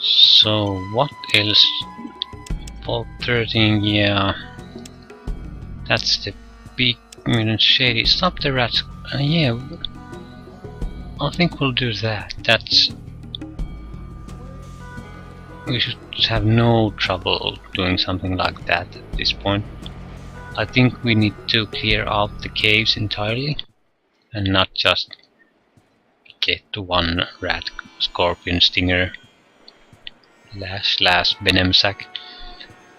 So what else? Vault 13, yeah. That's the big mutant shady. Stop the rats. Yeah. I think we'll do that. We should have no trouble doing something like that at this point. I think we need to clear out the caves entirely and not just get to one rat, scorpion, stinger, slash venom sac.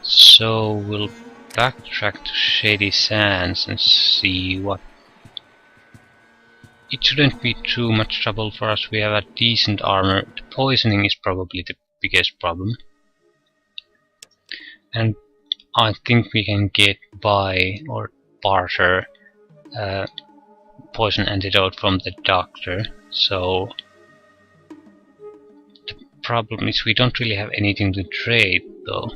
So we'll backtrack to Shady Sands and see what... It shouldn't be too much trouble for us. We have a decent armor. The poisoning is probably the biggest problem. And I think we can get buy or barter poison antidote from the doctor. So the problem is we don't really have anything to trade though.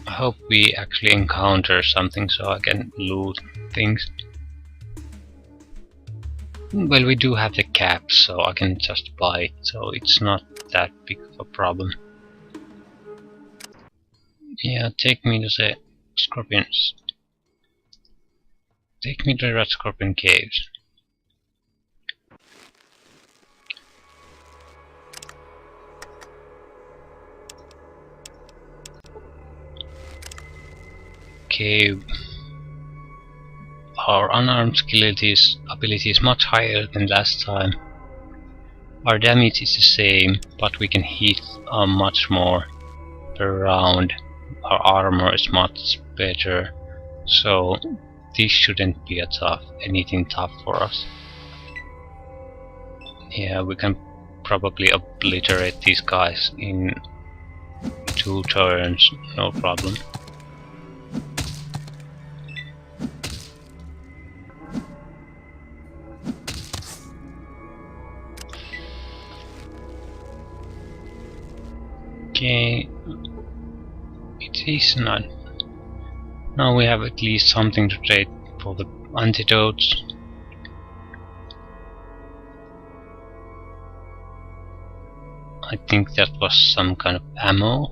I hope we actually encounter something so I can loot things. Well, we do have the cap, so I can just buy it, so it's not that big of a problem. Yeah, take me to the scorpions. Take me to the rat scorpion caves. Okay. Our unarmed ability is much higher than last time. Our damage is the same, but we can hit much more per round. Our armor is much better, so this shouldn't be anything tough for us. Yeah, we can probably obliterate these guys in 2 turns, no problem. Okay, it is not. Now we have at least something to trade for the antidotes. I think that was some kind of ammo.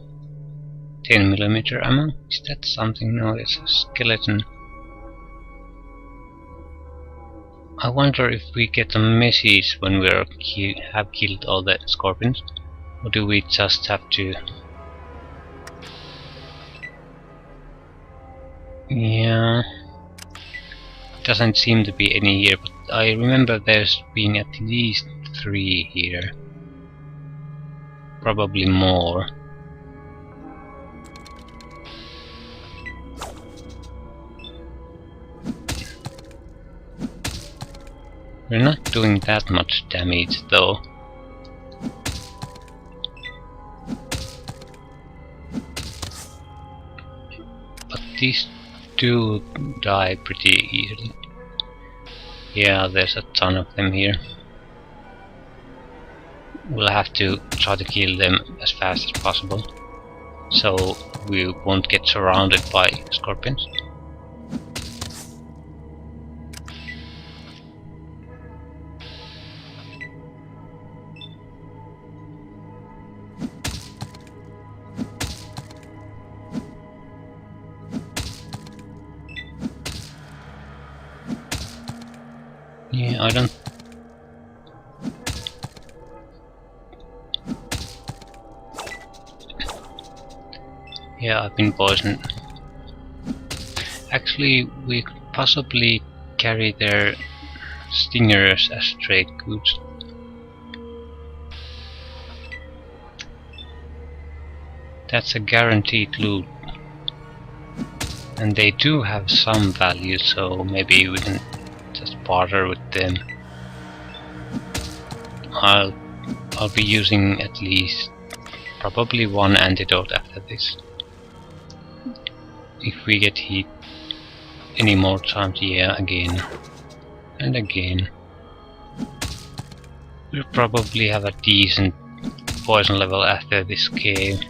10mm ammo? Is that something? No, it's a skeleton. I wonder if we get a message when we have killed all the scorpions. Or do we just have to... Yeah... Doesn't seem to be any here, but I remember there's been at least 3 here. Probably more. We're not doing that much damage though. But these do die pretty easily. Yeah, there's a ton of them here. We'll have to try to kill them as fast as possible, so we won't get surrounded by scorpions. Yeah, I don't... Yeah, I've been poisoned. Actually, we could possibly carry their stingers as trade goods. That's a guaranteed loot. And they do have some value, so maybe we can just barter with them. I'll be using at least probably 1 antidote after this. If we get hit any more times, yeah, again and again. We'll probably have a decent poison level after this cave.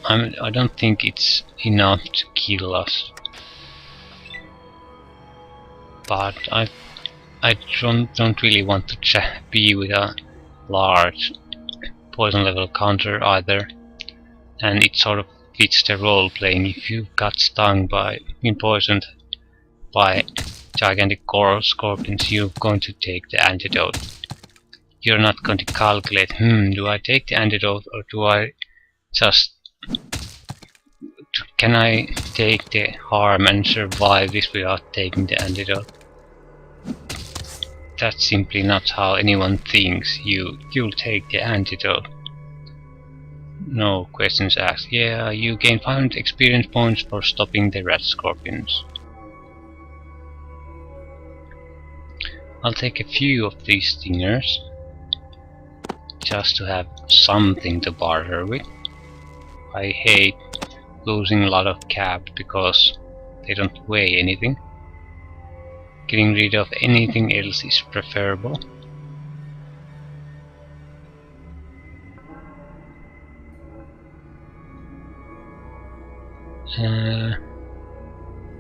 I don't think it's enough to kill us, but I I don't really want to be with a large poison level counter either, and it sort of fits the role playing. If you got stung by, been poisoned by gigantic coral scorpions, you're going to take the antidote. You're not going to calculate, do I take the antidote or do I just... Can I take the harm and survive this without taking the antidote? That's simply not how anyone thinks. You'll take the antidote. No questions asked. Yeah, you gain 500 experience points for stopping the rat scorpions. I'll take a few of these stingers, just to have something to barter with. I hate losing a lot of cap because they don't weigh anything. Getting rid of anything else is preferable.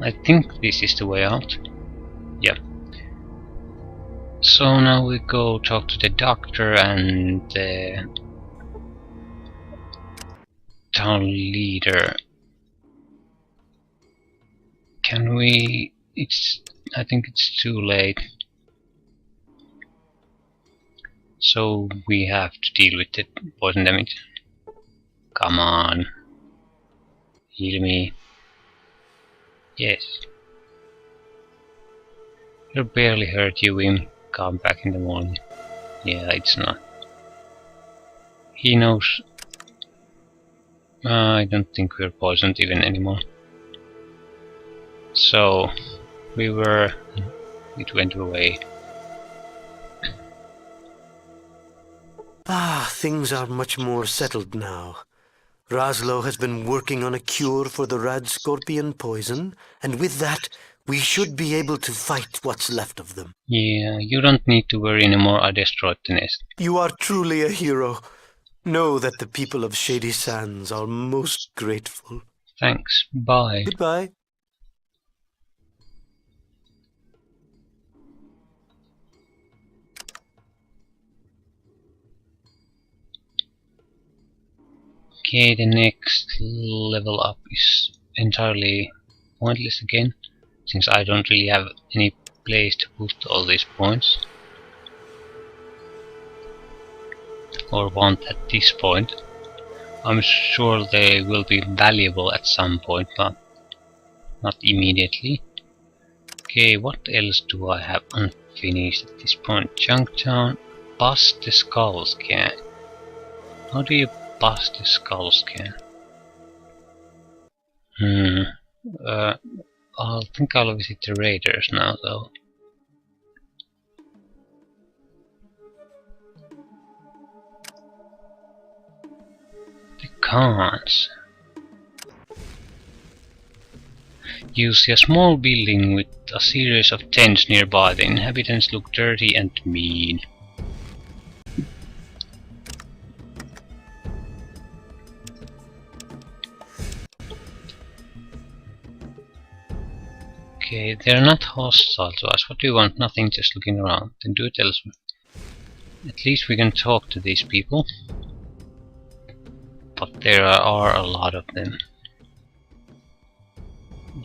I think this is the way out. Yeah. So now we go talk to the doctor and the town leader. Can we... I think it's too late. So we have to deal with the poison damage. Come on. Heal me. Yes. It'll barely hurt you, Wim. Come back in the morning. Yeah, it's not. He knows. I don't think we're poisoned even anymore. So, we were... It went away. Things are much more settled now. Raslo has been working on a cure for the rad scorpion poison, and with that, we should be able to fight what's left of them. Yeah, you don't need to worry anymore, I destroyed the nest. You are truly a hero. Know that the people of Shady Sands are most grateful. Thanks, bye. Goodbye. Okay, the next level up is entirely pointless again, since I don't really have any place to put all these points. Or want at this point. I'm sure they will be valuable at some point, but not immediately. Okay, what else do I have unfinished at this point? Junktown, bust the skull scan. How do you bust the skull scan? I think I'll visit the raiders now though. The cons. You see a small building with a series of tents nearby. The inhabitants look dirty and mean. Okay, they're not hostile to us. What do you want? Nothing, just looking around. Then do it elsewhere. At least we can talk to these people. But there are a lot of them.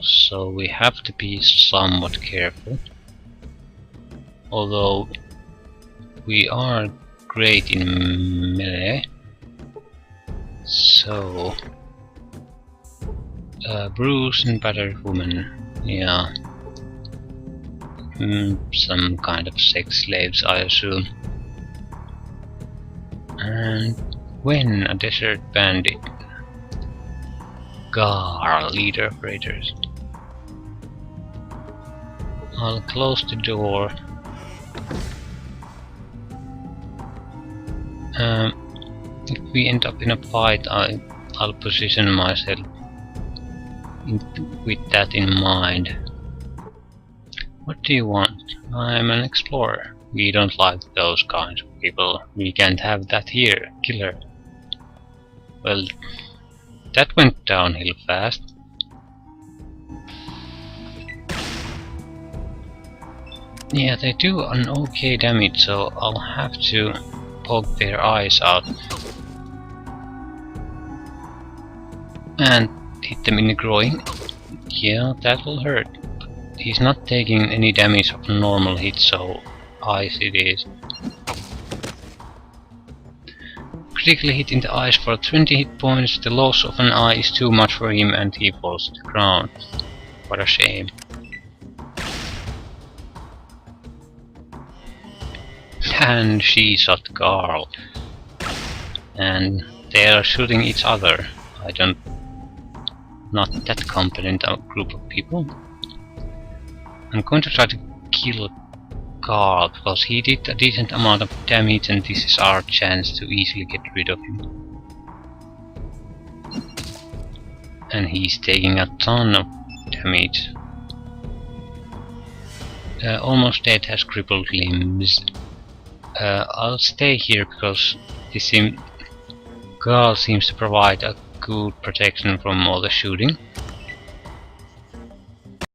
So we have to be somewhat careful. Although we are great in melee. So bruised and battered woman. Yeah. Some kind of sex slaves, I assume. And when a desert bandit. Gar, leader of raiders. I'll close the door. If we end up in a fight, I'll position myself with that in mind. What do you want? I'm an explorer. We don't like those kinds of people. We can't have that here. Killer. Well, that went downhill fast. Yeah, they do an okay damage, so I'll have to poke their eyes out and hit them in the groin. Yeah, that will hurt. He's not taking any damage of normal hit, so eyes it is. Critically hit in the eyes for 20 hit points. The loss of an eye is too much for him and he falls to the ground. What a shame. And she shot Carl. And they are shooting each other. Not that competent a group of people. I'm going to try to kill Carl because he did a decent amount of damage and this is our chance to easily get rid of him. And he's taking a ton of damage. Almost Dead has crippled limbs. I'll stay here because Carl seems to provide a good protection from all the shooting.